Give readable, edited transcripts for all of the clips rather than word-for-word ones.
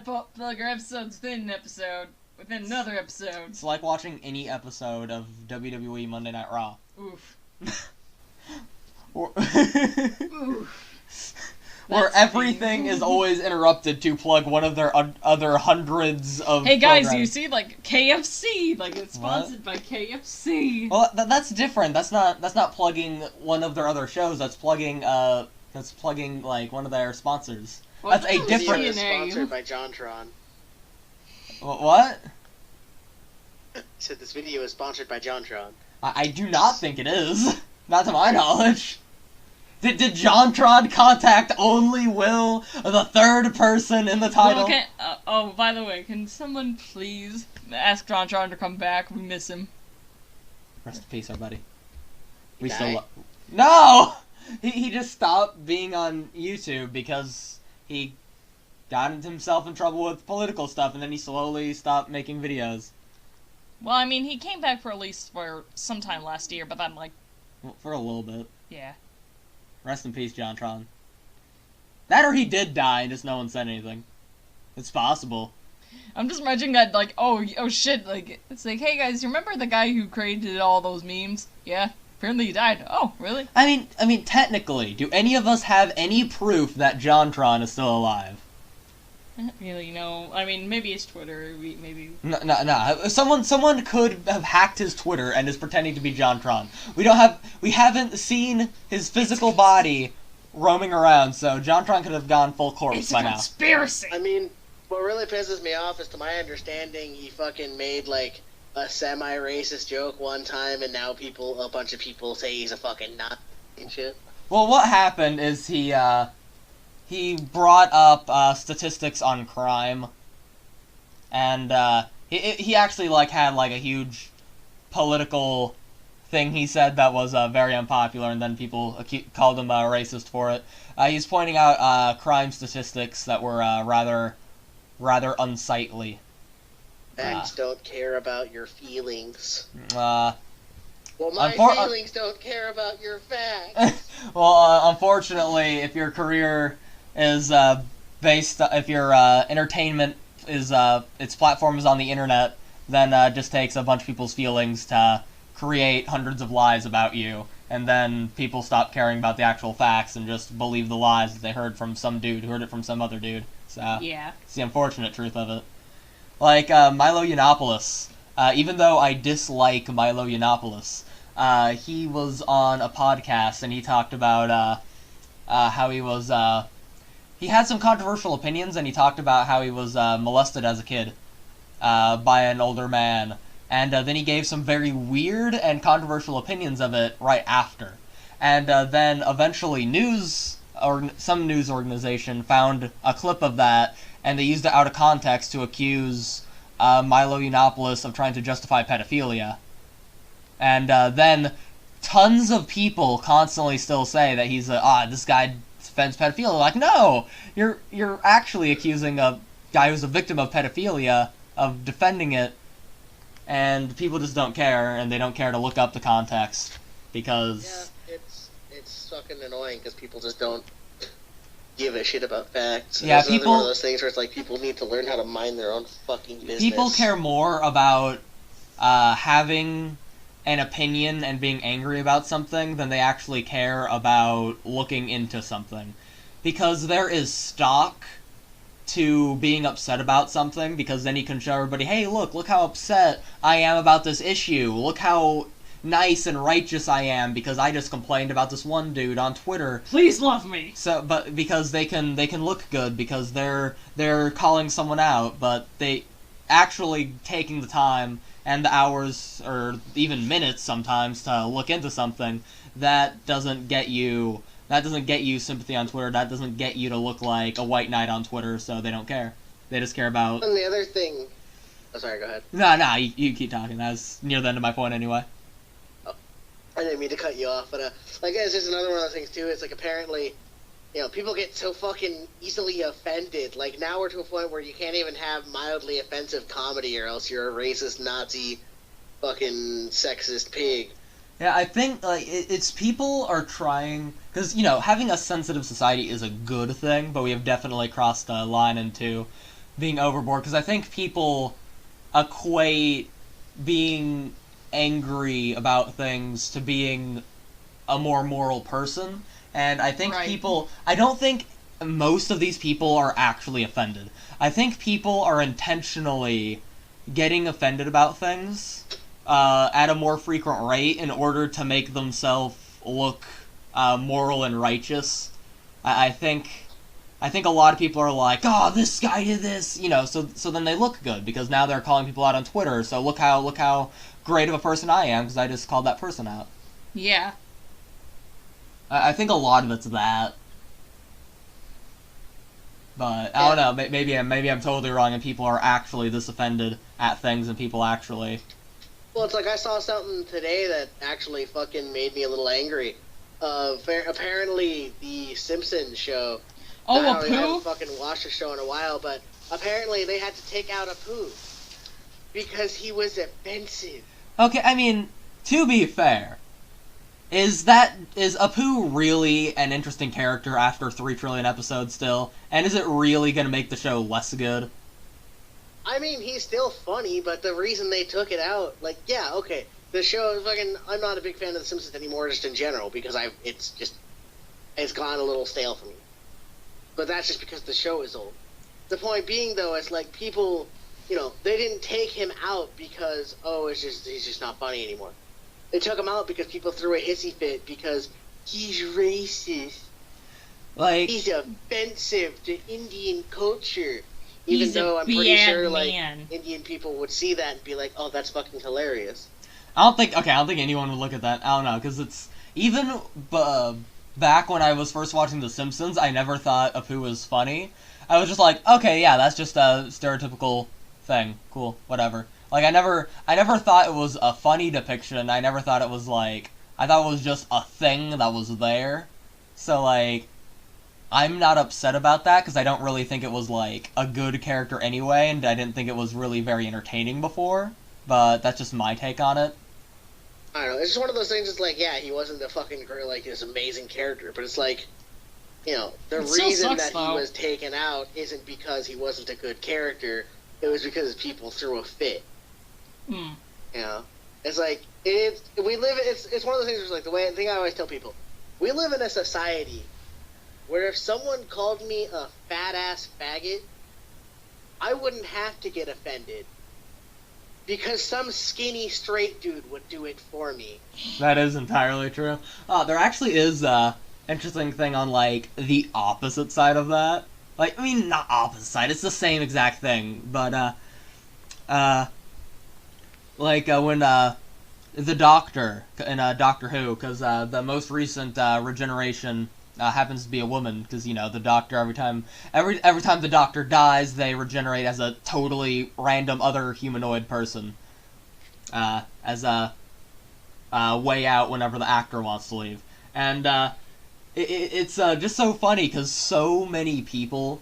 filler episodes within an episode, within another episode. It's like watching any episode of WWE Monday Night Raw. Oof. Where everything is always interrupted to plug one of their other hundreds of Hey guys, programs. you see, like, KFC, like, it's sponsored by KFC. Well, that's different. That's not plugging one of their other shows. That's plugging like one of their sponsors. Well, that's a different. Is sponsored by Jontron. What? So this video is sponsored by Jontron. I do not think it is. Not to my knowledge. Did Jontron contact only Will, the third person in the title? Well, oh, by the way, can someone please ask Jontron to come back? We miss him. Rest in peace, our buddy. He died? No! He just stopped being on YouTube because he got himself in trouble with political stuff, and then he slowly stopped making videos. Well, I mean, he came back for at least for sometime last year, but then, like... For a little bit. Yeah. Rest in peace, Jontron. That or he did die and just no one said anything. It's possible. I'm just imagining that, like, oh shit, like, it's like, hey guys, you remember the guy who created all those memes? Yeah, apparently he died. Oh, really? I mean, technically, do any of us have any proof that Jontron is still alive? Really, no. I mean, maybe his Twitter, maybe... No. Someone could have hacked his Twitter and is pretending to be Jontron. We haven't seen his physical body roaming around, so Jontron could have gone full corpse by now. It's a conspiracy! I mean, what really pisses me off is, to my understanding, he fucking made, like, a semi-racist joke one time, and now a bunch of people say he's a fucking Nazi and shit. Well, what happened is he brought up statistics on crime, and he actually had a huge political thing he said that was very unpopular, and then people called him racist for it. He's pointing out crime statistics that were rather unsightly. Facts don't care about your feelings. Well, my feelings don't care about your facts. Well, unfortunately, if your career is if your entertainment is its platform is on the internet, then it just takes a bunch of people's feelings to create hundreds of lies about you, and then people stop caring about the actual facts and just believe the lies that they heard from some dude who heard it from some other dude. So yeah, it's the unfortunate truth of it. Like Milo Yiannopoulos, even though I dislike Milo Yiannopoulos, he was on a podcast and he talked about how he was he had some controversial opinions, and he talked about how he was molested as a kid by an older man, and then he gave some very weird and controversial opinions of it right after. And then eventually some news organization found a clip of that, and they used it out of context to accuse Milo Yiannopoulos of trying to justify pedophilia. And then tons of people constantly still say that he's this guy defends pedophilia. Like, no, you're actually accusing a guy who's a victim of pedophilia of defending it, and people just don't care, and they don't care to look up the context because it's fucking annoying because people just don't give a shit about facts. Yeah, it's another one of those things where it's like people need to learn how to mind their own fucking business. People care more about having an opinion and being angry about something than they actually care about looking into something. Because there is stock to being upset about something, because then you can show everybody, hey, look how upset I am about this issue. Look how nice and righteous I am because I just complained about this one dude on Twitter. Please love me. So, but because they can look good because they're calling someone out, but they actually taking the time and the hours or even minutes sometimes to look into something, that doesn't get you sympathy on Twitter. That doesn't get you to look like a white knight on Twitter. So they don't care. They just care about. And the other thing. Oh, sorry. Go ahead. No, you keep talking. That's near the end of my point anyway. Oh, I didn't mean to cut you off, but it's just another one of those things too. It's like apparently, people get so fucking easily offended. Like, now we're to a point where you can't even have mildly offensive comedy, or else you're a racist, Nazi, fucking sexist pig. Yeah, I think it's people are trying, because having a sensitive society is a good thing, but we have definitely crossed a line into being overboard, because I think people equate being angry about things to being a more moral person, and I think Right. I don't think most of these people are actually offended. I think people are intentionally getting offended about things at a more frequent rate in order to make themselves look moral and righteous. I think a lot of people are like, oh, this guy did this, so then they look good because now they're calling people out on Twitter. So look how great of a person I am because I just called that person out. Yeah. I think a lot of it's that. But I don't know. Maybe I'm totally wrong, and people are actually this offended at things, and people actually. Well, it's like I saw something today that actually fucking made me a little angry. Apparently, the Simpsons show. Oh, I haven't Apu? fucking watched the show in a while, but apparently they had to take out Apu because he was offensive. Okay, I mean, to be fair, is Apu really an interesting character after 3 trillion episodes still? And is it really gonna make the show less good? I mean, he's still funny, but the reason they took it out, like, yeah, okay, the show is fucking. I'm not a big fan of The Simpsons anymore, just in general, because it's gone a little stale for me. But that's just because the show is old. The point being, though, is like people, they didn't take him out because he's just not funny anymore. They took him out because people threw a hissy fit because he's racist. Like, He's offensive to Indian culture. Even He's a though I'm pretty bad sure man. Indian people would see that and be like, "Oh, that's fucking hilarious." I don't think anyone would look at that. I don't know, because it's even back when I was first watching The Simpsons, I never thought Apu was funny. I was just like, okay, yeah, that's just a stereotypical thing. Cool, whatever. Like, I never thought it was a funny depiction. I never thought it was like, I thought it was just a thing that was there. So, like, I'm not upset about that because I don't really think it was, like, a good character anyway, and I didn't think it was really very entertaining before. But that's just my take on it. I don't know. It's just one of those things. It's like, yeah, he wasn't the fucking like this amazing character, but it's like, the It still reason sucks, that though. he was taken out isn't because he wasn't a good character. It was because people threw a fit. It's like it's one of those things. Where it's like the thing I always tell people: we live in a society where if someone called me a fat ass faggot, I wouldn't have to get offended. Because some skinny straight dude would do it for me. That is entirely true. There actually is a interesting thing on, like, the opposite side of that. Like, I mean, not opposite side, it's the same exact thing, but, when, the Doctor, in, Doctor Who, because, the most recent, regeneration, happens to be a woman, because, the Doctor, every time the Doctor dies, they regenerate as a totally random other humanoid person. As a way out whenever the actor wants to leave. And, it's just so funny, because so many people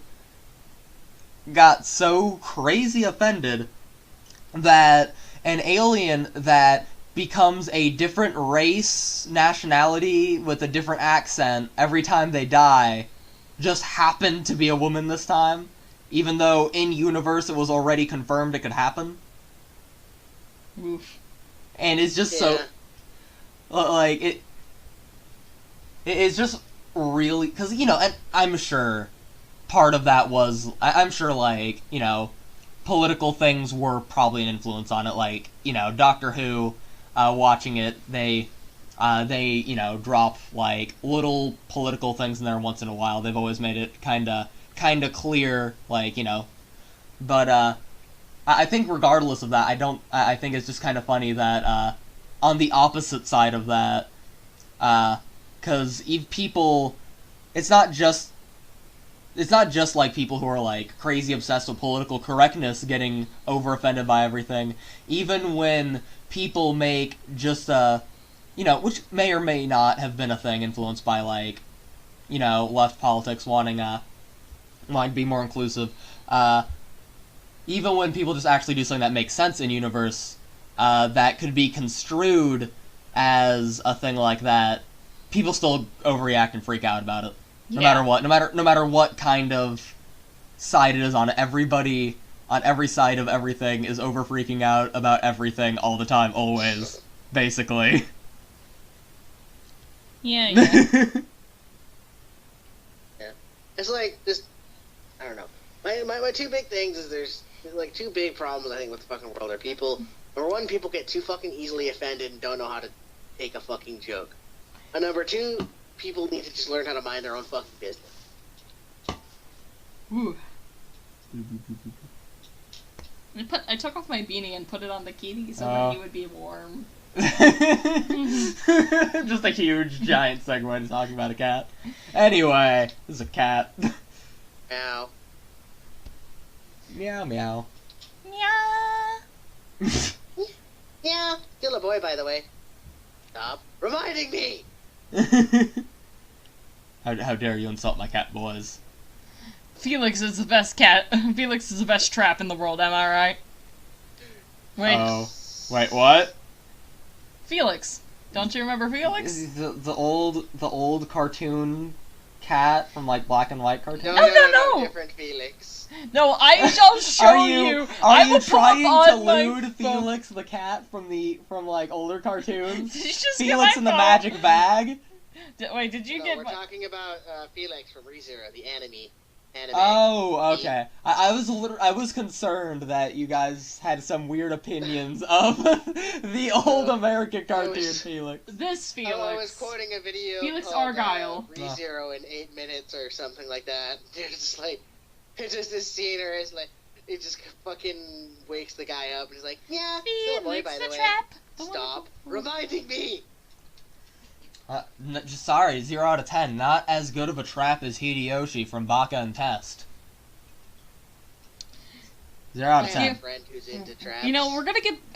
got so crazy offended that an alien that becomes a different race, nationality, with a different accent every time they die just happened to be a woman this time, even though in universe it was already confirmed it could happen. Oof. And it's just so, like, it's just really, because, and I'm sure part of that was, I'm sure, like, political things were probably an influence on it, like, Doctor Who, watching it, they drop, like, little political things in there once in a while. They've always made it kinda clear, like, but, I think regardless of that, I think it's just kind of funny that, on the opposite side of that, because people, it's not just like people who are like crazy obsessed with political correctness getting over offended by everything. Even when people make just which may or may not have been a thing influenced by like, left politics wanting to be more inclusive. Even when people just actually do something that makes sense in universe, that could be construed as a thing like that, people still overreact and freak out about it. No matter what kind of side it is on. Everybody on every side of everything is over freaking out about everything all the time, always, basically. Yeah. Yeah. It's like this. I don't know. My two big things is there's like two big problems I think with the fucking world are people. Number one, people get too fucking easily offended and don't know how to take a fucking joke. And number two, people need to just learn how to mind their own fucking business. Ooh. I took off my beanie and put it on the kitty so that he would be warm. Just a huge, giant segue talking about a cat. Anyway, this is a cat. Meow. Meow, meow. Meow. Yeah, still a boy, by the way. Stop reminding me! How dare you insult my cat boys? Felix is the best cat. Felix is the best trap in the world, am I right? Wait. Oh. Wait, what? Felix. Don't you remember Felix? The old cartoon cat from like black and white cartoons? No. Different Felix. No, I shall show you. Are you will trying pull up to on my lewd phone. Felix the cat from like older cartoons? Did you just get Felix my in the phone? magic bag? Wait, did you No, get we're my... talking about Felix from ReZero, the anime. Oh, okay. I was concerned that you guys had some weird opinions of the old American cartoon Felix. This Felix. I was quoting a video Felix called, Argyle. ReZero in 8 minutes or something like that. It's just like, it's just this scene where it's like, it just fucking wakes the guy up and he's like, yeah, still a boy, by the way. Trap. Stop reminding me! Just sorry, 0 out of 10. Not as good of a trap as Hideyoshi from Baka and Test. 0 out of I 10. have a friend who's into traps. You know,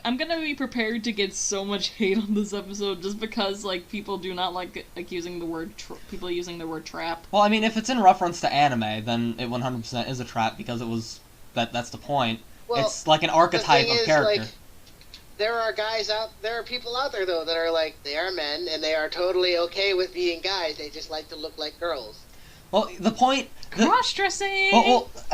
I'm gonna be prepared to get so much hate on this episode just because, like, people do not like using the word, people using the word trap. Well, I mean, if it's in reference to anime, then it 100% is a trap because it was, that's the point. Well, it's like an archetype of character. Like, there are people out there, though, that are like, they are men, and they are totally okay with being guys, they just like to look like girls. Well, the point... Cross-dressing!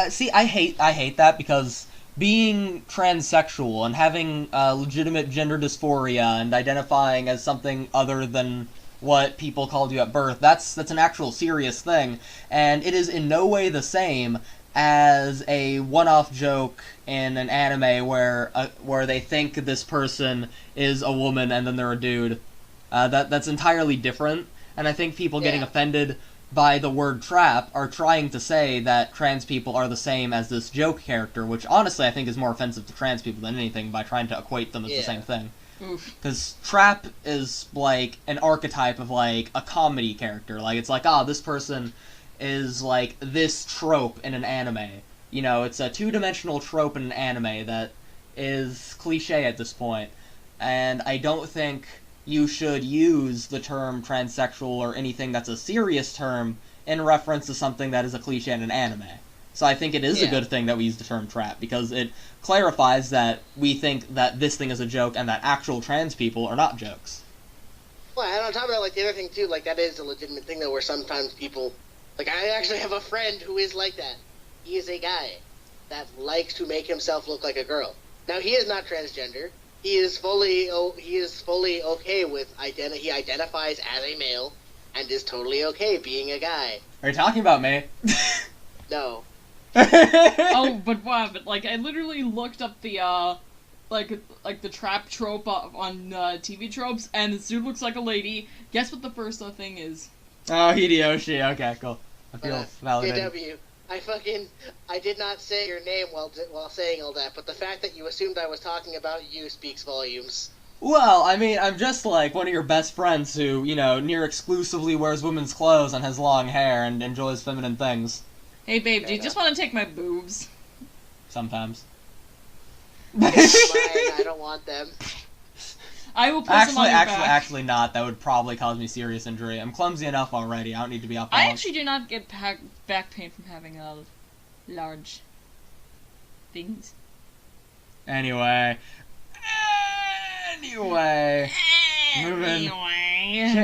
See, I hate that because being transsexual and having legitimate gender dysphoria and identifying as something other than what people called you at birth, that's an actual serious thing, and it is in no way the same as a one-off joke in an anime where they think this person is a woman and then they're a dude. That's entirely different, and I think people getting offended by the word trap are trying to say that trans people are the same as this joke character, which honestly I think is more offensive to trans people than anything by trying to equate them as the same thing. Because trap is like an archetype of like a comedy character. Like it's like, this person is like this trope in an anime. You know, it's a two-dimensional trope in an anime that is cliche at this point. And I don't think you should use the term transsexual or anything that's a serious term in reference to something that is a cliche in an anime. So I think it is a good thing that we use the term trap, because it clarifies that we think that this thing is a joke and that actual trans people are not jokes. Well, and on top of that, like, the other thing, too, like, that is a legitimate thing, though, where sometimes people... Like, I actually have a friend who is like that. He is a guy that likes to make himself look like a girl. Now, he is not transgender. He is fully okay with he identifies as a male and is totally okay being a guy. Are you talking about me? No. Oh, but wow, but like I literally looked up the like the trap trope on TV tropes, and this dude looks like a lady. Guess what the first thing is? Oh, Hideyoshi. Okay, cool. I feel validated. JW, I did not say your name while saying all that, but the fact that you assumed I was talking about you speaks volumes. Well, I mean, I'm just like one of your best friends who, you know, near exclusively wears women's clothes and has long hair and enjoys feminine things. Hey, babe, do you just want to take my boobs? Sometimes. Mine, I don't want them. I will put them on your back. Actually not. That would probably cause me serious injury. I'm clumsy enough already. I don't need to be up. I actually do not get back pain from having large things. Anyway, moving,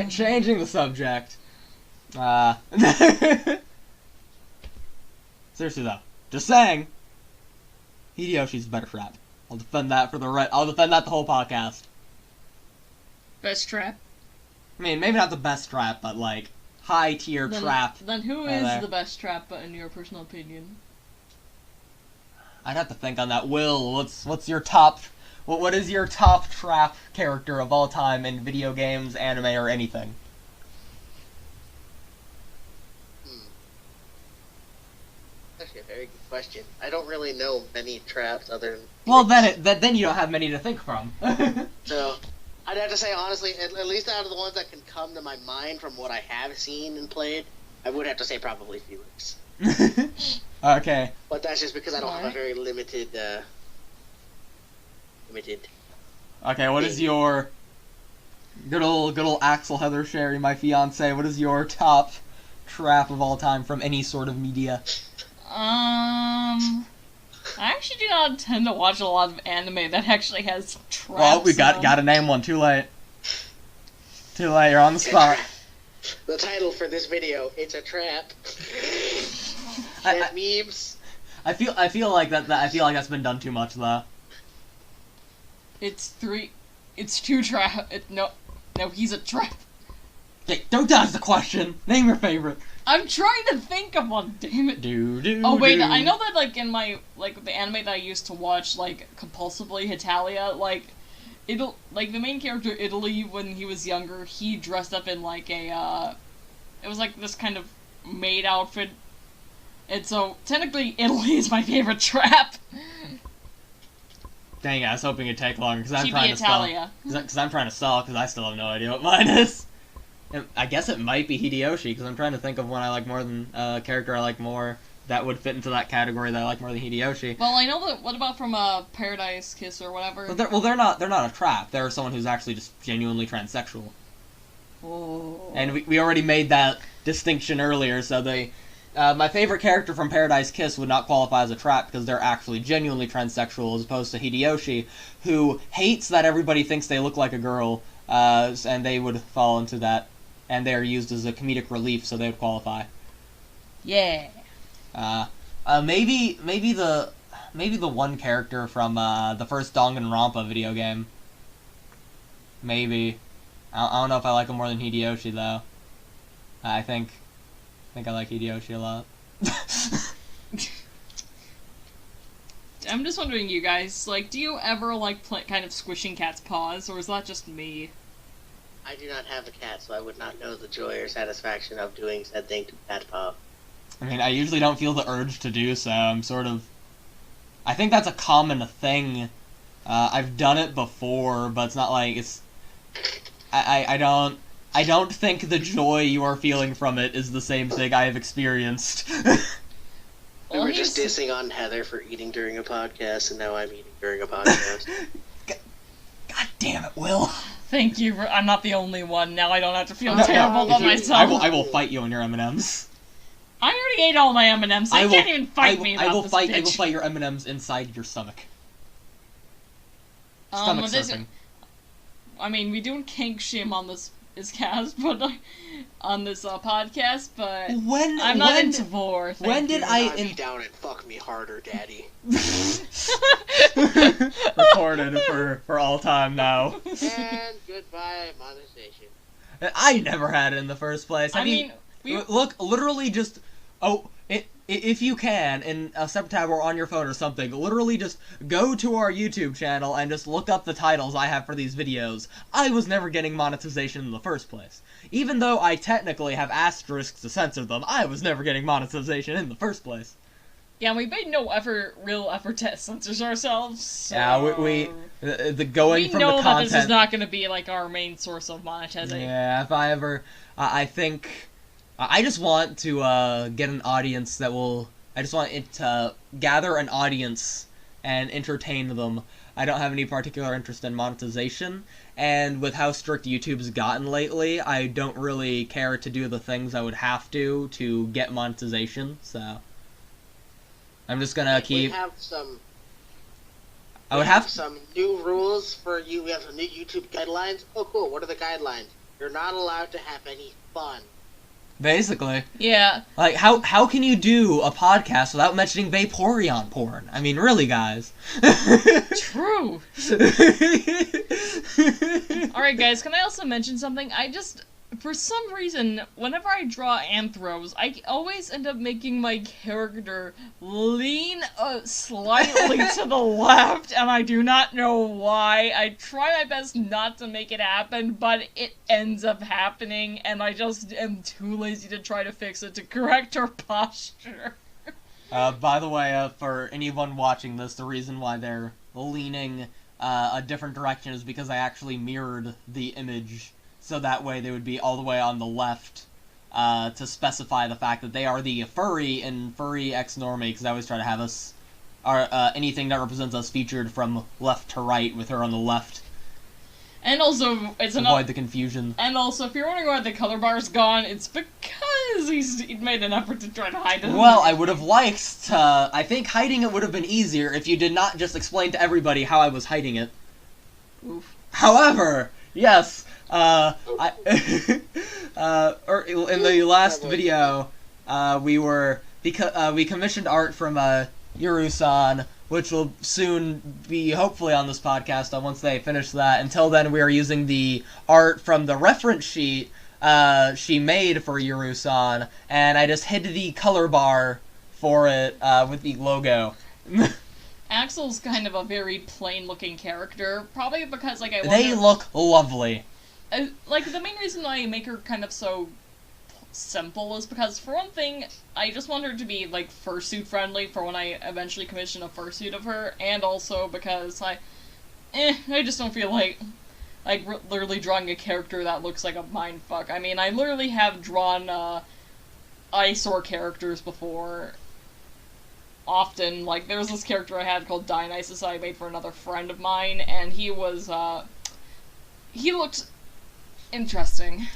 changing the subject. Seriously though, Just saying. Hideyoshi's a better trap. I'll defend that I'll defend that the whole podcast. Best trap. I mean, maybe not the best trap, but like high tier trap. Then who is the best trap in your personal opinion? I'd have to think on that. Will, what's your top? What is your top trap character of all time in video games, anime, or anything? Actually, a very good question. I don't really know many traps other than... Well, then you don't have many to think from. So, I'd have to say, honestly, at least out of the ones that can come to my mind from what I have seen and played, I would have to say probably Felix. Okay. But that's just because I don't have a very limited... Okay, what is your... Good old Axel Heather Sherry, my fiance, what is your top trap of all time from any sort of media? I actually do not tend to watch a lot of anime that actually has traps. Well, we gotta name one. Too late. Too late. You're on the spot. The title for this video: It's a Trap. Memes. I feel like that's been done too much though. It's two trap. No, he's a trap. Okay, don't dodge the question. Name your favorite. I'm trying to think of one, damn it. Oh wait, I know that like in my the anime that I used to watch compulsively, Hitalia, the main character Italy when he was younger, he dressed up in it was like this kind of maid outfit. And so technically Italy is my favorite trap. Dang it, I was hoping it'd take longer because I'm Chibi trying to Italia. stall because I still have no idea what mine is. I guess it might be Hideyoshi, because I'm trying to think of one I like more than a character I like more that would fit into that category that I like more than Hideyoshi. Well, I know that. What about from Paradise Kiss or whatever? They're not a trap. They're someone who's actually just genuinely transsexual. Oh. And we already made that distinction earlier. So my favorite character from Paradise Kiss would not qualify as a trap because they're actually genuinely transsexual, as opposed to Hideyoshi, who hates that everybody thinks they look like a girl, and they would fall into that. And they are used as a comedic relief, so they would qualify. Yeah. Maybe the one character from the first Danganronpa video game. Maybe. I don't know if I like him more than Hideyoshi though. I think I like Hideyoshi a lot. I'm just wondering, you guys, do you ever kind of squishing cats' paws, or is that just me? I do not have a cat, so I would not know the joy or satisfaction of doing said thing to cat paw. I mean, I usually don't feel the urge to do so. I think that's a common thing. I've done it before, but it's not like it's... I don't think the joy you are feeling from it is the same thing I have experienced. We were just dissing on Heather for eating during a podcast, and now I'm eating during a podcast. God damn it, Will. Thank you. I'm not the only one. Now I don't have to feel terrible about myself. I will fight you on your M&Ms. I already ate all my M&Ms. You can't even fight me about I will this fight. bitch. I will fight your M&Ms inside your stomach. Stomach surfing. I mean, we do kink shame on this cast, but on this podcast, but I'm not into vor. When did I be down and fuck me harder, daddy? Recorded for all time now. And goodbye monetization. I never had it in the first place. Look, literally just if you can, in a separate tab or on your phone or something, literally just go to our YouTube channel and just look up the titles I have for these videos. I was never getting monetization in the first place. Even though I technically have asterisks to censor them, I was never getting monetization in the first place. Yeah, we made no real effort to censor ourselves. So yeah, we going from the content. We know that this is not going to be our main source of monetization. Yeah, if I ever, I think. I just want to get an audience that will... I just want it to gather an audience and entertain them. I don't have any particular interest in monetization, and with how strict YouTube's gotten lately, I don't really care to do the things I would have to get monetization, so... I'm just gonna keep... We have some... I would have some new rules for you. We have some new YouTube guidelines. Oh, cool. What are the guidelines? You're not allowed to have any fun Basically. Yeah. Like, how can you do a podcast without mentioning Vaporeon porn? I mean, really, guys. True. Alright, guys, can I also mention something? For some reason, whenever I draw Anthros, I always end up making my character lean slightly to the left, and I do not know why. I try my best not to make it happen, but it ends up happening, and I just am too lazy to try to fix it to correct her posture. By the way, for anyone watching this, the reason why they're leaning a different direction is because I actually mirrored the image. So that way they would be all the way on the left to specify the fact that they are the furry in Furry X Normie, because I always try to have us, anything that represents us featured from left to right with her on the left. And also, it's avoid the confusion. And also, if you're wondering why the color bar's gone, it's because he made an effort to try to hide it. Well, I would have liked to... I think hiding it would have been easier if you did not just explain to everybody how I was hiding it. Oof. However, yes... in the last video, we commissioned art from Yurisann, which will soon be hopefully on this podcast once they finish that. Until then, we are using the art from the reference sheet she made for Yurisann, and I just hid the color bar for it with the logo. Axel's kind of a very plain-looking character, probably because They look lovely. The main reason I make her kind of so simple is because, for one thing, I just want her to be, fursuit friendly for when I eventually commission a fursuit of her, and also because I just don't feel like literally drawing a character that looks like a mindfuck. I mean, I literally have drawn, eyesore characters before. Often, there was this character I had called Dionysus I made for another friend of mine, and he was, he looked interesting.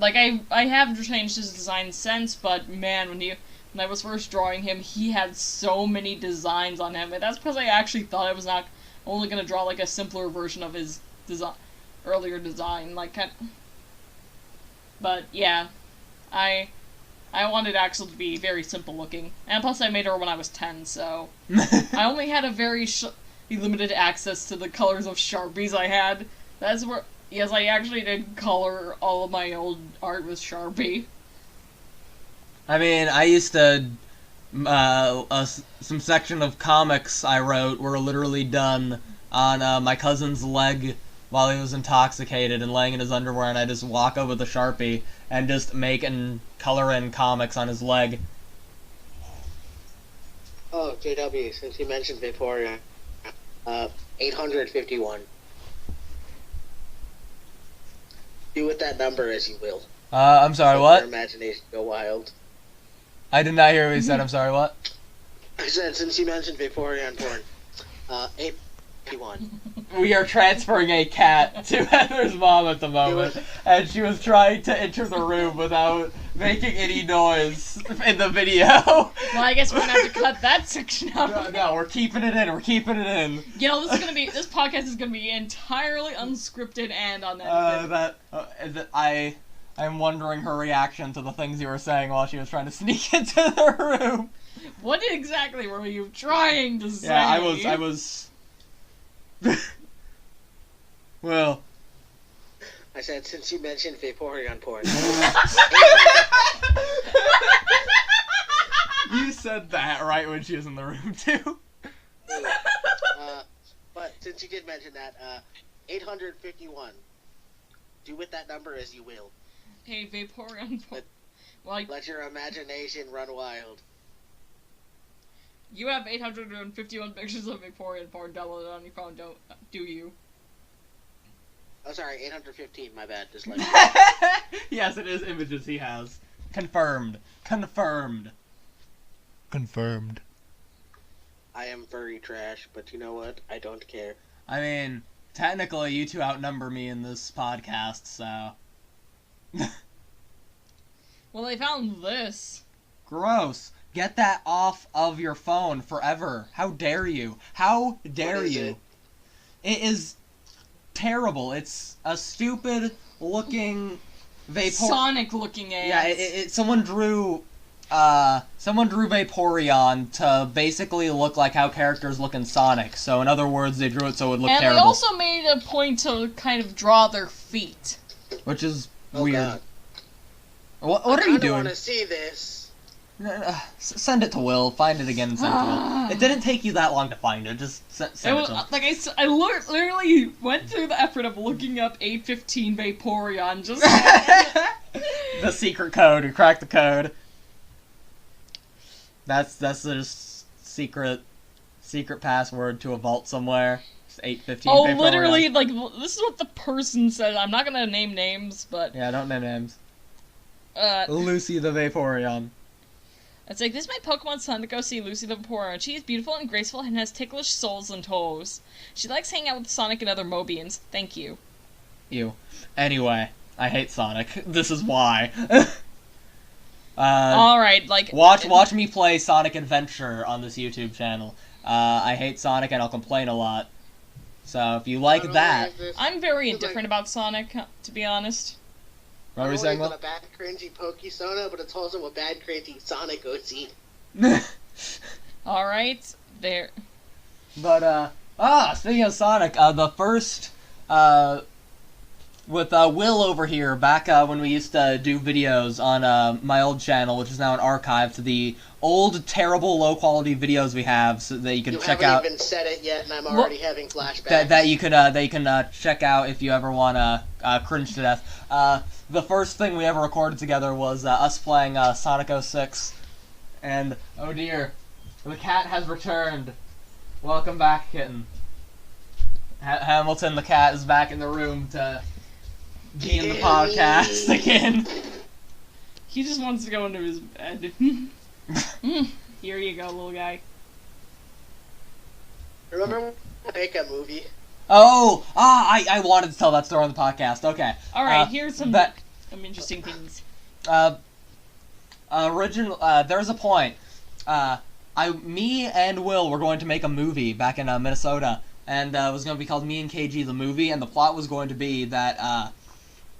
I have changed his design since, but man, when I was first drawing him, he had so many designs on him, and that's because I actually thought I was not only gonna draw a simpler version of his earlier design, but yeah, I wanted Axel to be very simple looking, and plus I made her when I was 10, so I only had a very limited access to the colors of Sharpies I had. That's where, yes, I actually did color all of my old art with Sharpie. I mean, I used to, some section of comics I wrote were literally done on my cousin's leg while he was intoxicated and laying in his underwear, and I just walk over the Sharpie and just make and color in comics on his leg. Oh, JW, since you mentioned Vaporeon, 851. Do with that number as you will. I'm sorry, Let what? your imagination go wild. I did not hear what you said, I'm sorry, what? I said, since you mentioned Vaporeon porn, 851. We are transferring a cat to Heather's mom at the moment, and she was trying to enter the room without making any noise in the video. Well, I guess we're gonna have to cut that section out. No, we're keeping it in, You know, this podcast is gonna be entirely unscripted and unedited. I'm wondering her reaction to the things you were saying while she was trying to sneak into the room. What exactly were you trying to say? Yeah, I was... Well... I said, since you mentioned Vaporeon porn. You said that right when she was in the room, too. But since you did mention that, 851. Do with that number as you will. Hey, Vaporeon porn. Let your imagination run wild. You have 851 pictures of Vaporeon porn downloaded on your phone, do you? Oh, sorry, 815, my bad. Just Yes, it is images he has. Confirmed. Confirmed. Confirmed. I am furry trash, but you know what? I don't care. I mean, technically you two outnumber me in this podcast, so... Well, they found this. Gross. Get that off of your phone forever. How dare you? How dare you? It is terrible. It's a stupid looking Sonic-looking ass. Yeah, someone drew Vaporeon to basically look like how characters look in Sonic. So in other words, they drew it so it would look terrible. And they also made a point to kind of draw their feet. Which is weird. God. What are you doing? I want to see this. Send it to Will. Find it again and send it to Will. It didn't take you that long to find it. Just send it to him. Like I literally went through the effort of looking up 815 Vaporeon just the secret code. We cracked the code. That's the secret password to a vault somewhere. It's 815 Oh, Vaporeon. literally, like, this is what the person said. I'm not gonna name names, but... Yeah, don't name names. Lucy the Vaporeon. It's like, this is my Pokemon son to go see Lucy the Vaporeon. She is beautiful and graceful and has ticklish soles and toes. She likes hanging out with Sonic and other Mobians. Thank you. You. Anyway, I hate Sonic. This is why. Alright, like... Watch me play Sonic Adventure on this YouTube channel. I hate Sonic and I'll complain a lot. So if you like that... I'm very indifferent about Sonic, to be honest. What were you saying, Will? It's a bad, cringy Pokesona, but it's also a bad, cringy Sonic OC. Alright, there. But, speaking of Sonic, the first, with, Will over here, back, when we used to do videos on, my old channel, which is now an archive to the old, terrible, low-quality videos we have, so that you can check out... You haven't even said it yet, and I'm already having flashbacks. That you can check out if you ever wanna, cringe to death. The first thing we ever recorded together was, us playing, Sonic 06. And, oh dear, the cat has returned. Welcome back, kitten. Hamilton the cat is back in the room to be in the podcast again. He just wants to go into his bed. Here you go, little guy. Remember when we make a movie? Oh! I wanted to tell that story on the podcast. Okay. Alright, here's some interesting things. There's a point. Me and Will were going to make a movie back in Minnesota, and it was going to be called Me and KG the Movie, and the plot was going to be that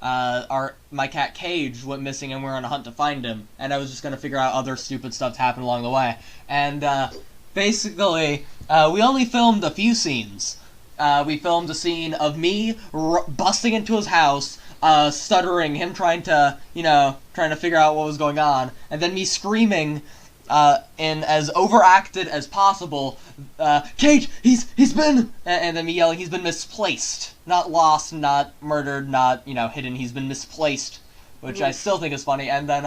my cat Cage went missing and we were on a hunt to find him, and I was just going to figure out other stupid stuff to happen along the way. And basically, we only filmed a few scenes. We filmed a scene of me busting into his house, stuttering, him trying to figure out what was going on, and then me screaming in as overacted as possible, Cage, he's been, and then me yelling, he's been misplaced. Not lost, not murdered, not, hidden, he's been misplaced, which I still think is funny. And then,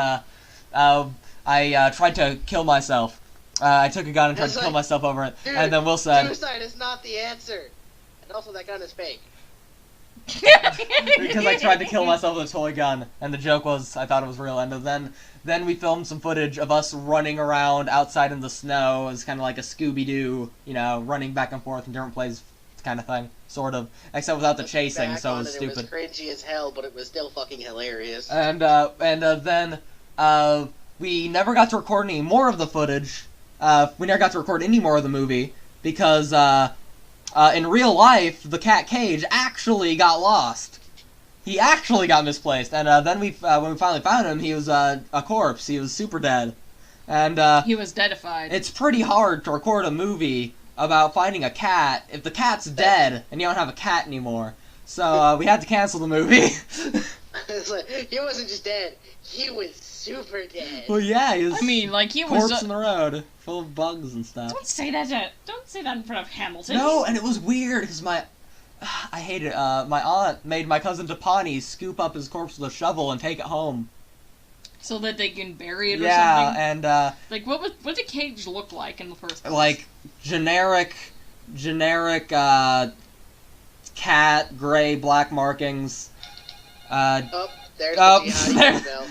I tried to kill myself. I took a gun and tried to kill myself over it, dude, and then Will said... Suicide is not the answer. And also, that gun is fake. Because I tried to kill myself with a toy gun, and the joke was I thought it was real. And then we filmed some footage of us running around outside in the snow as kind of like a Scooby-Doo, running back and forth in different places kind of thing, sort of, except without the chasing, so it was stupid. It was cringy as hell, but it was still fucking hilarious. And then we never got to record any more of the footage. We never got to record any more of the movie because in real life, the cat Cage actually got lost. He actually got misplaced, and then when we finally found him, he was a corpse. He was super dead, and he was deadified. It's pretty hard to record a movie about finding a cat if the cat's dead and you don't have a cat anymore. So we had to cancel the movie. It's like, he wasn't just dead; he was super dead. Well, yeah, he was. I mean, like he corpse was in the road, full of bugs and stuff. Don't say that. Don't say that in front of Hamilton. No, and it was weird because I hate it. My aunt made my cousin Tapani scoop up his corpse with a shovel and take it home. So that they can bury it or something? Yeah, and like what did Cage look like in the first place? Like generic cat, gray, black markings. There's the there.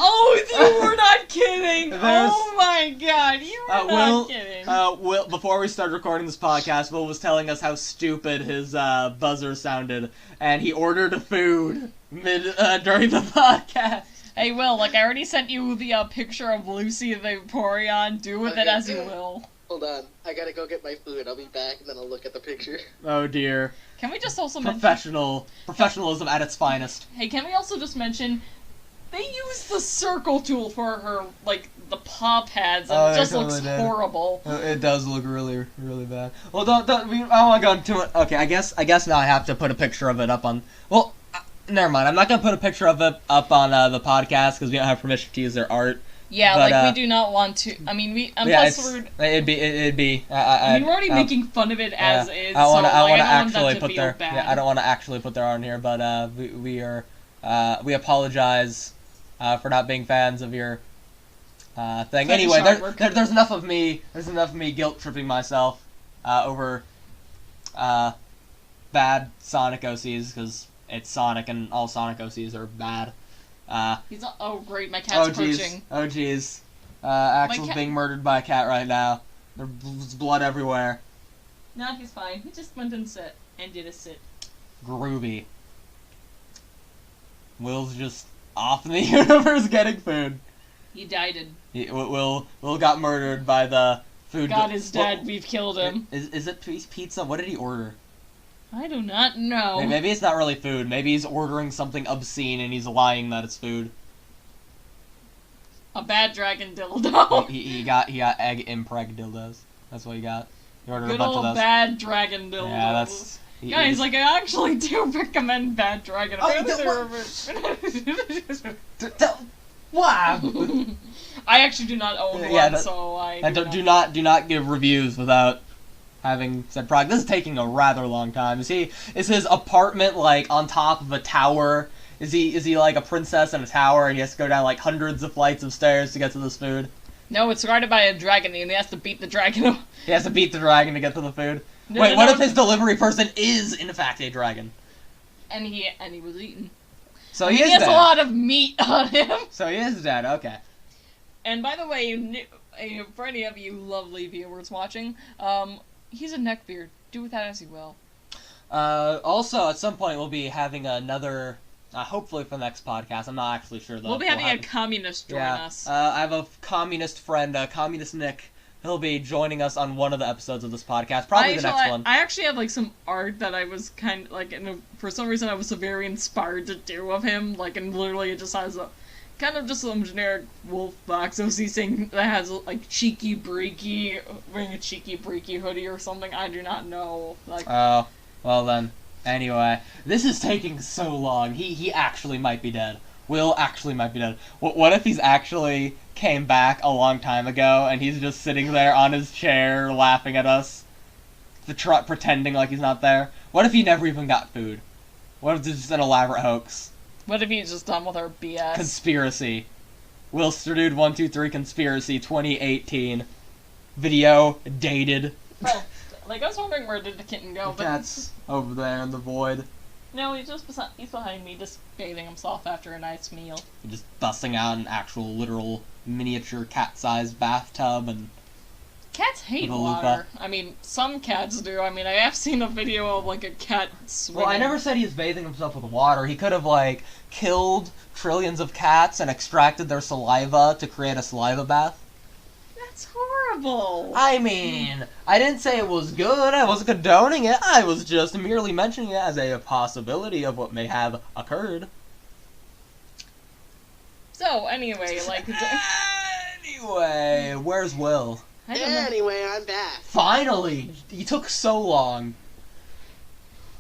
Oh, you were not kidding! Oh my god, you were not kidding. Will, before we started recording this podcast, Will was telling us how stupid his buzzer sounded, and he ordered food during the podcast. Hey, Will, like, I already sent you the picture of Lucy the Vaporeon. Do with it as you will. Hold on. I gotta go get my food. I'll be back, and then I'll look at the picture. Oh, dear. Can we just also Professionalism at its finest. Hey, can we also just mention, They use the circle tool for her, like, the paw pads, and it just looks horrible. It does look really, really bad. Well, I don't want to go into it. Okay, I guess now I have to put a picture of it up on. Well, never mind. I'm not gonna put a picture of it up on the podcast because we don't have permission to use their art. Yeah, but, like we do not want to. I mean, it'd be. We're already making fun of it as is. I want to actually put their. Yeah, I don't want to actually put their art in here, but we apologize for not being fans of your thing. Anyway, there's enough of me. There's enough of me guilt tripping myself over bad Sonic OCs because it's Sonic and all Sonic OCs are bad. Oh great, my cat's approaching. Oh jeez. Axel's being murdered by a cat right now. There's blood everywhere. No, he's fine. He just went and did a sit. Groovy. Will's just off in the universe getting food. He died. Will got murdered by the food. God is dead. We've killed him. Is it pizza? What did he order? I do not know. Maybe it's not really food. Maybe he's ordering something obscene and he's lying that it's food. A bad dragon dildo. He got egg impreg dildos. That's what he got. He ordered Good a bunch of those. Bad dragon dildos. Yeah, that's. Guys, like I actually do recommend Bad Dragon. Wow. I actually do not own one, so I. And do not give reviews without having said product. This is taking a rather long time. Is his apartment like on top of a tower? Is he like a princess in a tower and he has to go down like hundreds of flights of stairs to get to this food? No, it's guarded by a dragon and he has to beat the dragon. He has to beat the dragon to get to the food. Wait, what if his delivery person is in fact a dragon? And he was eaten. So he has a lot of meat on him. So he is dead. Okay. And by the way, for any of you lovely viewers watching, he's a neckbeard. Do with that as you will. Also, at some point, we'll be having another, hopefully for the next podcast. I'm not actually sure, though. We'll be having a communist join us. I have a communist friend, Communist Nick. He'll be joining us on one of the episodes of this podcast, probably the next one. I actually have, like, some art that I was kind of, like, for some reason I was very inspired to do of him, like, and literally it just has a, kind of just some generic wolf box OC thing that has, like, cheeky breaky, wearing a cheeky breaky hoodie or something, I do not know, like... Oh, well then. Anyway, this is taking so long. He actually might be dead. Will actually might be dead. What if he's actually came back a long time ago and he's just sitting there on his chair laughing at us, pretending like he's not there? What if he never even got food? What if this is just an elaborate hoax? What if he's just done with our BS? Conspiracy. Will Dude 123 Conspiracy 2018. Video dated. Oh, like I was wondering where did the kitten go? The cat's over there in the void. No, he's behind me, just bathing himself after a nice meal. Just busting out an actual, literal, miniature cat-sized bathtub and... Cats hate water. I mean, some cats do. I mean, I have seen a video of, like, a cat swimming. Well, I never said he was bathing himself with water. He could have, like, killed trillions of cats and extracted their saliva to create a saliva bath. That's horrible. I mean, I didn't say it was good. I wasn't condoning it. I was just merely mentioning it as a possibility of what may have occurred. So, anyway, like... Anyway, where's Will? Anyway, I'm back. Finally! You took so long.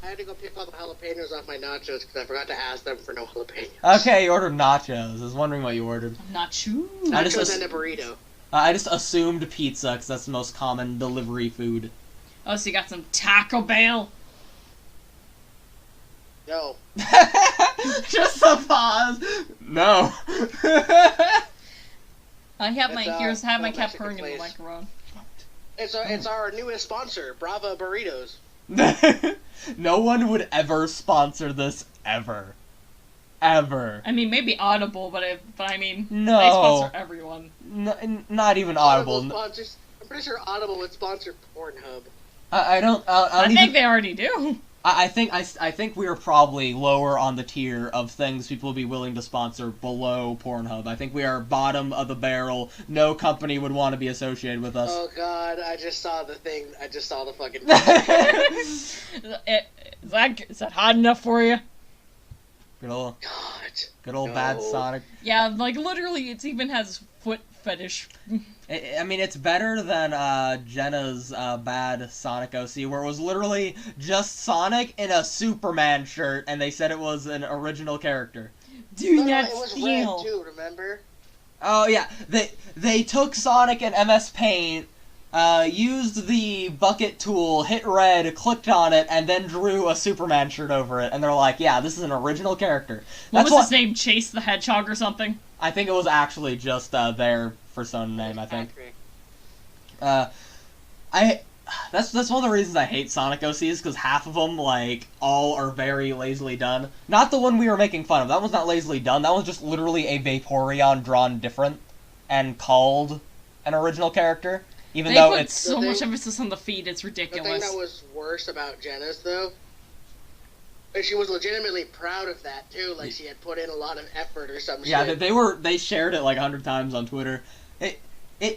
I had to go pick all the jalapenos off my nachos because I forgot to ask them for no jalapenos. Okay, you ordered nachos. I was wondering what you ordered. Nachos? Nachos and a burrito. I just assumed pizza because that's the most common delivery food. Oh, so you got some Taco Bell? No. Just a pause. No. I have my my cat purring in the microphone. It's our newest sponsor, Brava Burritos. No one would ever sponsor this ever. Ever. I mean, maybe Audible, but I mean, no. They sponsor everyone. Not even Audible. Sponsors, I'm pretty sure Audible would sponsor Pornhub. I think they already do. I think we are probably lower on the tier of things people would be willing to sponsor below Pornhub. I think we are bottom of the barrel. No company would want to be associated with us. Oh god, I just saw the thing. I just saw the fucking... Is that hot enough for you? Good old God. bad No. Sonic. Yeah, like literally, it even has foot fetish. I mean, it's better than Jenna's bad Sonic OC, where it was literally just Sonic in a Superman shirt, and they said it was an original character. Dude, No, that's it was steel. red too, remember? Oh yeah, they took Sonic and MS Paint, used the bucket tool, hit red, clicked on it, and then drew a Superman shirt over it, and they're like, yeah, this is an original character. What was his name? Chase the Hedgehog or something? I think it was actually just their persona name, I think. That's one of the reasons I hate Sonic OCs, because half of them, like, all are very lazily done. Not the one we were making fun of. That one's not lazily done. That one's just literally a Vaporeon drawn different and called an original character. Even though it's so much emphasis on the feet, it's The ridiculous. thing that was worse about Jenna's, though, is she was legitimately proud of that, too. Like, she had put in a lot of effort or some yeah, shit. they shared it like 100 times on Twitter.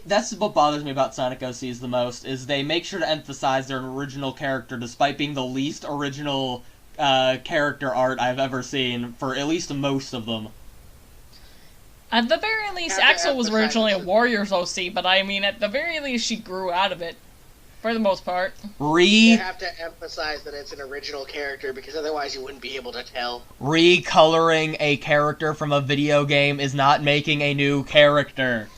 That's what bothers me about Sonic OCs the most, is they make sure to emphasize they're an original character despite being the least original character art I've ever seen for at least most of them. At the very least, Axel was originally a Warriors OC, but I mean, at the very least, she grew out of it. For the most part. You have to emphasize that it's an original character, because otherwise you wouldn't be able to tell. Recoloring a character from a video game is not making a new character.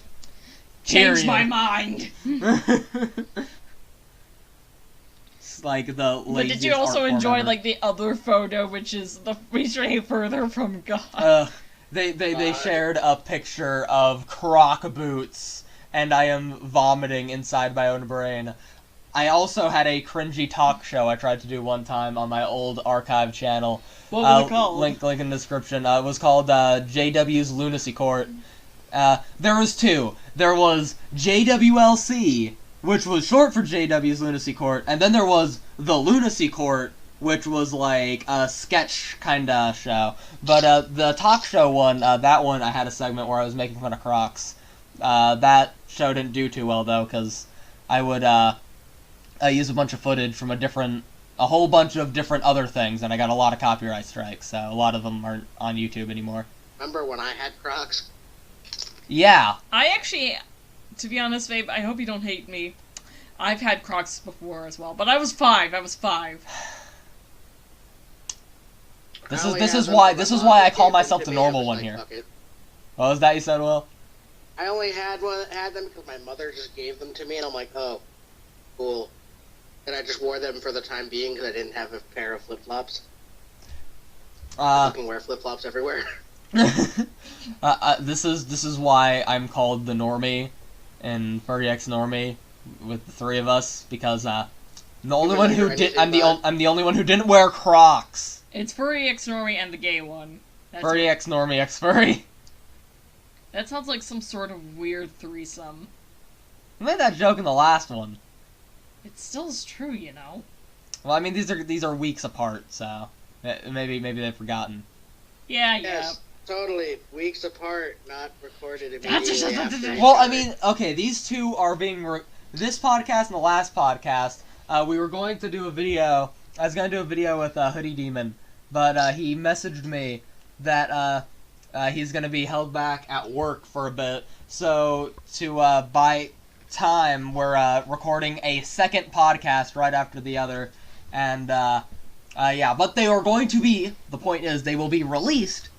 Change my mind! It's like the laziest But did you also art form enjoy, ever. like, the other photo, which is the featuring further from God? They shared a picture of Croc boots, and I am vomiting inside my own brain. I also had a cringy talk show I tried to do one time on my old archive channel. What was it called? Link in the description. It was called JW's Lunacy Court. There was two. There was JWLC, which was short for JW's Lunacy Court, and then there was the Lunacy Court, which was like a sketch kinda show. But the talk show one, that one I had a segment where I was making fun of Crocs. That show didn't do too well though, because I would use a bunch of footage from a whole bunch of different other things, and I got a lot of copyright strikes, so a lot of them aren't on YouTube anymore. Remember when I had Crocs? Yeah. I actually, to be honest, babe, I hope you don't hate me. I've had Crocs before as well, but I was 5. This is why I call myself the normal one here. What was that you said, Will? I only had them because my mother just gave them to me, and I'm like, oh, cool. And I just wore them for the time being because I didn't have a pair of flip-flops. I can wear flip-flops everywhere. This is why I'm called the normie in Furry X Normie with the three of us, because I'm the only one who didn't wear Crocs. It's Furry X Normie and the gay one. Furry X Normie X Furry. That sounds like some sort of weird threesome. I made that joke in the last one. It still is true, you know. Well, I mean, these are weeks apart, so maybe they've forgotten. Yeah. Yes, totally. Weeks apart, not recorded immediately after. Well, I mean, okay, these two are being this podcast and the last podcast. We were going to do a video. I was going to do a video with Hoodie Demon, but he messaged me that he's going to be held back at work for a bit. So to buy time, we're recording a second podcast right after the other, and yeah, but they are going to be. The point is, they will be released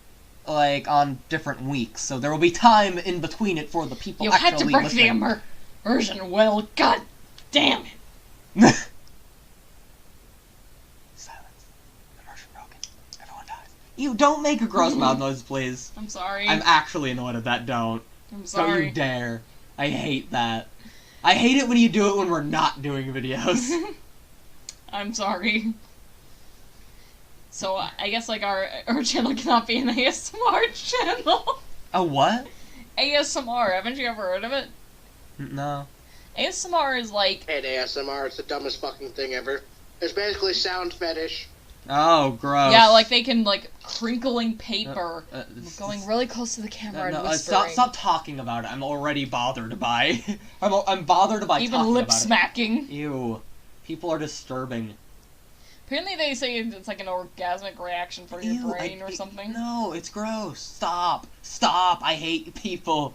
like on different weeks, so there will be time in between it for the people. You actually had to break listening. the immersion, Will. God damn it! Silence. Immersion broken. Everyone dies. You don't make a gross mouth noise, please. I'm sorry. I'm actually annoyed at that. Don't. I'm sorry. Don't you dare. I hate that. I hate it when you do it when we're not doing videos. I'm sorry. So, I guess, like, our channel cannot be an ASMR channel. A what? ASMR, haven't you ever heard of it? No. ASMR is like... Hey, ASMR, it's the dumbest fucking thing ever. It's basically sound fetish. Oh, gross. Yeah, like, they can, like, crinkling paper, going really close to the camera and whispering. Stop talking about it. I'm already bothered by... I'm bothered by even talking lip about smacking. it. Ew. People are disturbing. Apparently they say it's like an orgasmic reaction for your brain or something. No, it's gross. Stop. Stop. I hate people.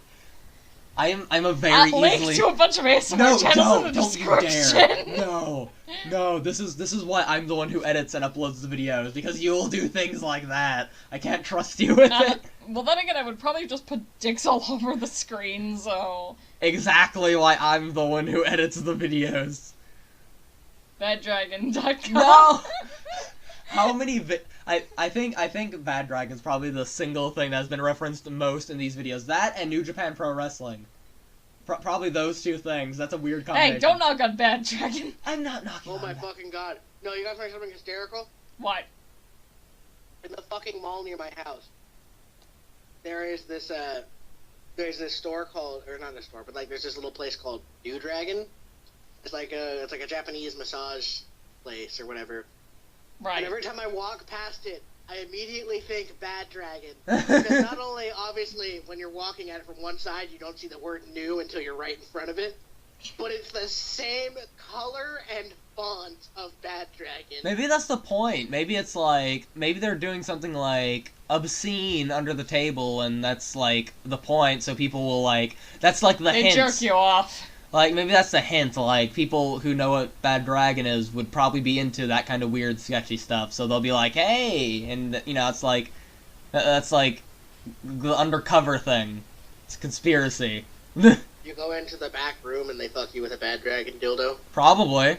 I'm a very I'll easily... link to a bunch of ASMR channels in the description. Don't you dare. No, this is why I'm the one who edits and uploads the videos, because you'll do things like that. I can't trust you with it. Well, then again, I would probably just put dicks all over the screen, so... Exactly why I'm the one who edits the videos. BadDragon.com. No! How many I think Bad Dragon's probably the single thing that's been referenced most in these videos. That and New Japan Pro Wrestling. Probably those two things. That's a weird combination. Hey, don't knock on Bad Dragon. I'm not knocking on Oh my that. fucking god. No, you guys want something hysterical? What? In the fucking mall near my house, there's this store called, or not a store, but like there's this little place called New Dragon. It's like a Japanese massage place or whatever. Right. And every time I walk past it, I immediately think Bad Dragon. Because not only, obviously, when you're walking at it from one side, you don't see the word new until you're right in front of it, but it's the same color and font of Bad Dragon. Maybe that's the point. Maybe it's like, maybe they're doing something like obscene under the table, and that's like the point, so people will like, that's like the hint. They jerk you off. Like, maybe that's the hint, like, people who know what Bad Dragon is would probably be into that kind of weird, sketchy stuff, so they'll be like, hey, and, you know, it's like, that's like the undercover thing. It's a conspiracy. You go into the back room and they fuck you with a Bad Dragon dildo. Probably.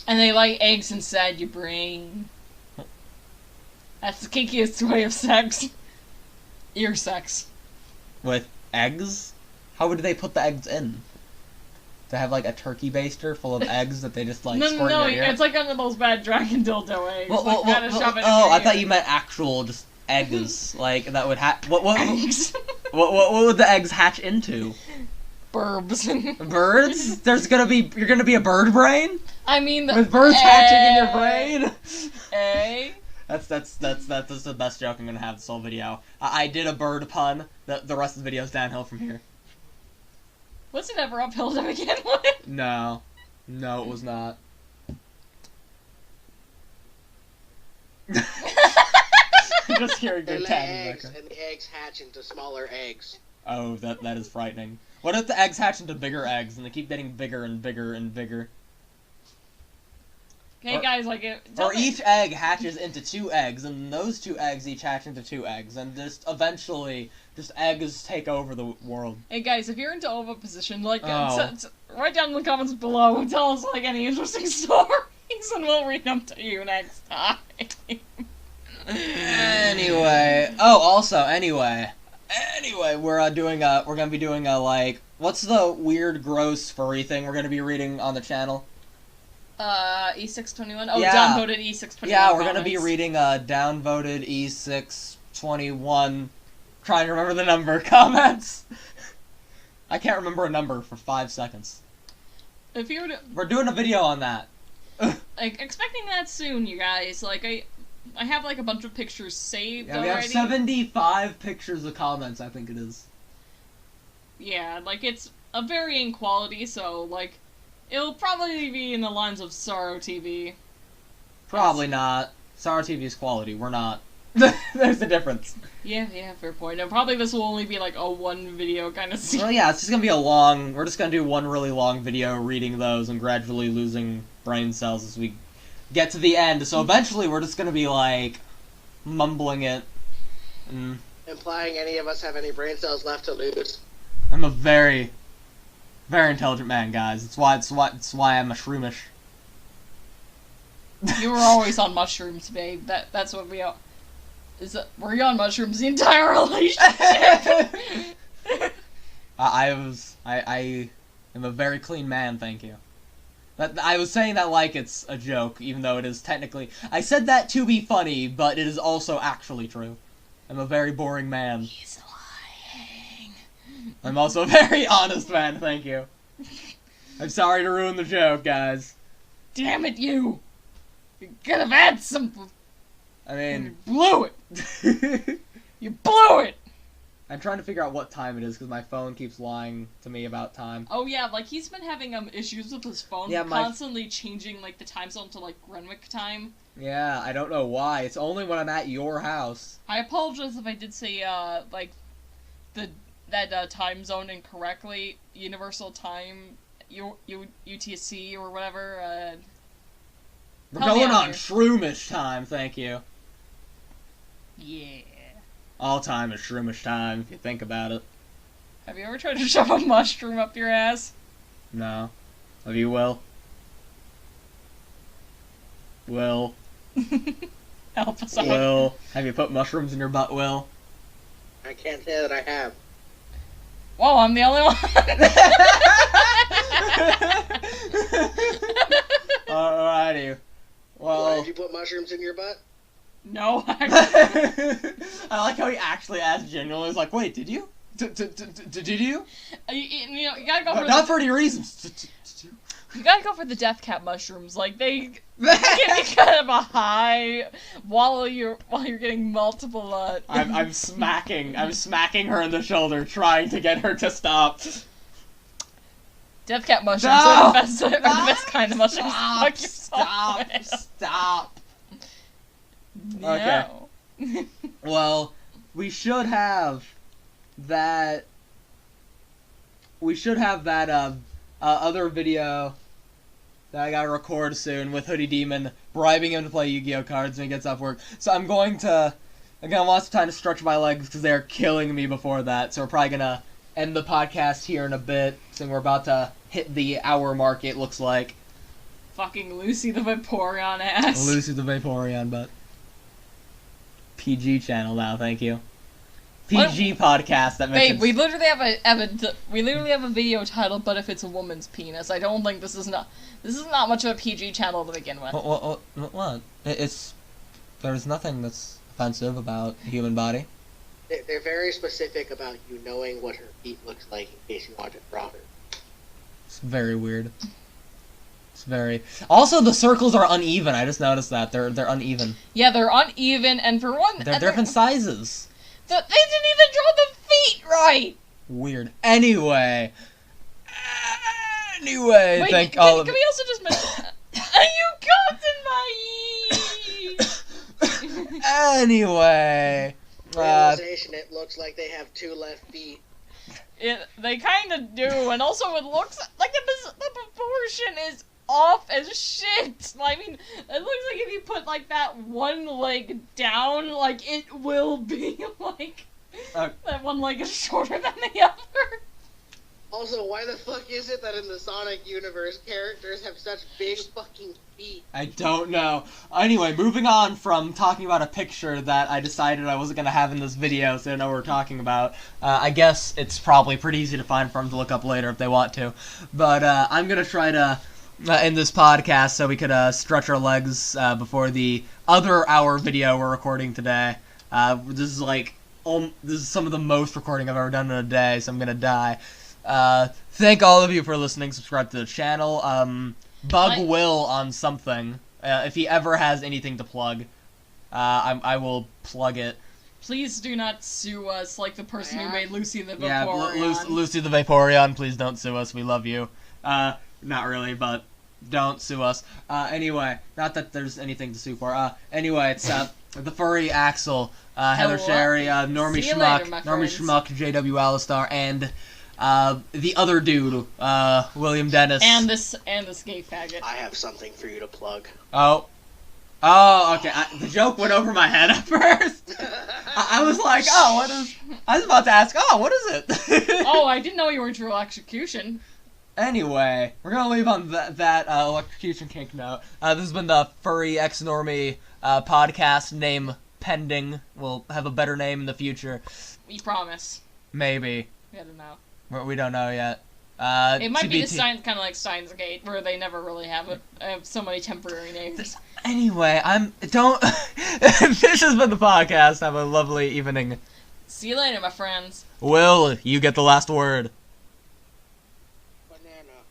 And they like eggs inside your brain. That's the kinkiest way of sex. Ear sex. With eggs? How would they put the eggs in? To have like a turkey baster full of eggs that they just like squirt in your ear? It's like one of those Bad Dragon dildo eggs. Oh, I thought you meant actual just eggs, like that would eggs. What would the eggs hatch into? Burbs. Birds? You're gonna be a bird brain? I mean, with birds hatching in your brain? That's the best joke I'm gonna have this whole video. I did a bird pun. The rest of the video's downhill from here. Was it ever uphill to begin with? No, it was not. Just hearing your tapping back. And the eggs hatch into smaller eggs. Oh, that is frightening. What if the eggs hatch into bigger eggs and they keep getting bigger and bigger and bigger? Okay, guys, like it. Or each egg hatches into 2 eggs, and those 2 eggs each hatch into 2 eggs, and just eventually, just eggs take over the world. Hey guys, if you're into oviposition, like, write down in the comments below and tell us like any interesting stories, and we'll read them to you next time. Anyway, we're gonna be doing a like, what's the weird, gross, furry thing we're gonna be reading on the channel? E621? Oh, yeah. Downvoted E621 Yeah, we're gonna be reading, downvoted E621, trying to remember the number, comments! I can't remember a number for 5 seconds. If you were to... We're doing a video on that. Like, expecting that soon, you guys. Like, I have, like, a bunch of pictures saved already. We have 75 pictures of comments, I think it is. Yeah, like, it's a varying quality, so, like, it'll probably be in the lines of Sorrow TV. Probably not. Sorrow TV's quality, we're not. There's a difference. Yeah, fair point. And probably this will only be, like, a one video kind of scene. Well, yeah, it's just gonna be we're just gonna do one really long video reading those and gradually losing brain cells as we get to the end. So eventually we're just gonna be, like, mumbling it. And implying any of us have any brain cells left to lose. I'm a very, very intelligent man, guys. It's why I'm a shroomish. You were always on mushrooms, babe. That's what we are. Were you on mushrooms the entire relationship? I am a very clean man, thank you. I was saying that like it's a joke, even though it is technically... I said that to be funny, but it is also actually true. I'm a very boring man. He's lying. I'm also a very honest man, thank you. I'm sorry to ruin the joke, guys. Damn it, you! You could have had some... I mean... You blew it! You blew it! I'm trying to figure out what time it is because my phone keeps lying to me about time. Oh yeah, like he's been having issues with his phone, constantly changing like the time zone to like Greenwich time. Yeah, I don't know why. It's only when I'm at your house. I apologize if I did say like that time zone incorrectly. Universal Time, UTC or whatever. We're going on shroomish time, thank you. Yeah. All time is shroomish time, if you think about it. Have you ever tried to shove a mushroom up your ass? No. Have you, Will? Will? Help us out. Will? Have you put mushrooms in your butt, Will? I can't say that I have. Whoa, I'm the only one. Alrighty. Well... Did you put mushrooms in your butt? No, I like how he actually asked genuinely. He's like, wait, did you? Did you? You know, you gotta go for not for any reasons. You gotta go for the death cap mushrooms. Like they give you kind of a high while you're getting multiple. I'm smacking her in the shoulder, trying to get her to stop. Death cap mushrooms are the best kind of mushrooms. Stop. No. Okay. Well, we should have that. Other video that I gotta record soon with Hoodie Demon bribing him to play Yu-Gi-Oh cards when he gets off work. So I'm gonna want some time to stretch my legs because they're killing me before that. So we're probably gonna end the podcast here in a bit. So we're about to hit the hour mark. It looks like. Fucking Lucy the Vaporeon ass. Lucy the Vaporeon, but PG channel now. Thank you. PG podcast that mentions... Babe, we literally have a video titled "But if it's a woman's penis." I don't think this is not much of a PG channel to begin with. What? There's nothing that's offensive about the human body. They're very specific about you knowing what her feet looks like in case you want to draw her. It's very weird. It's very... Also, the circles are uneven. I just noticed that. They're uneven. Yeah, they're uneven, and for one... They're different sizes. They didn't even draw the feet right! Weird. Anyway, wait, thank can we also just mention... You got in my... Anyway... Realization, it looks like they have 2 left feet. They kind of do, and also it looks like the proportion is off as shit. I mean, it looks like if you put like that one leg down, like it will be like that one leg is shorter than the other. Also, why the fuck is it that in the Sonic universe, characters have such big fucking feet? I don't know. Anyway, moving on from talking about a picture that I decided I wasn't going to have in this video, so I know what we're talking about. I guess it's probably pretty easy to find for them to look up later if they want to. But I'm going to try to end this podcast so we could stretch our legs before the other hour video we're recording today. This is some of the most recording I've ever done in a day, so I'm going to die. Thank all of you for listening. Subscribe to the channel. Bug Will on something. If he ever has anything to plug, I will plug it. Please do not sue us like the person who made Lucy the Vaporeon. Yeah, Lucy the Vaporeon, please don't sue us. We love you. Not really, but don't sue us. Anyway, not that there's anything to sue for. Anyway, it's the Furry Axel, Heather Sherry, Normie Schmuck, JW Alistar, and the other dude, William Dennis. And this gay faggot. I have something for you to plug. Oh, okay. The joke went over my head at first. I was like, what is... I was about to ask, what is it? Oh, I didn't know you were into electrocution. Anyway, we're gonna leave on that electrocution kink note. This has been the Furry X Normie podcast, name pending. We'll have a better name in the future. We promise. Maybe. We don't know. We don't know yet. It might be kind of like Steins Gate, where they never really have so many temporary names. Anyway, this has been the podcast. Have a lovely evening. See you later, my friends. Will, you get the last word. Banana.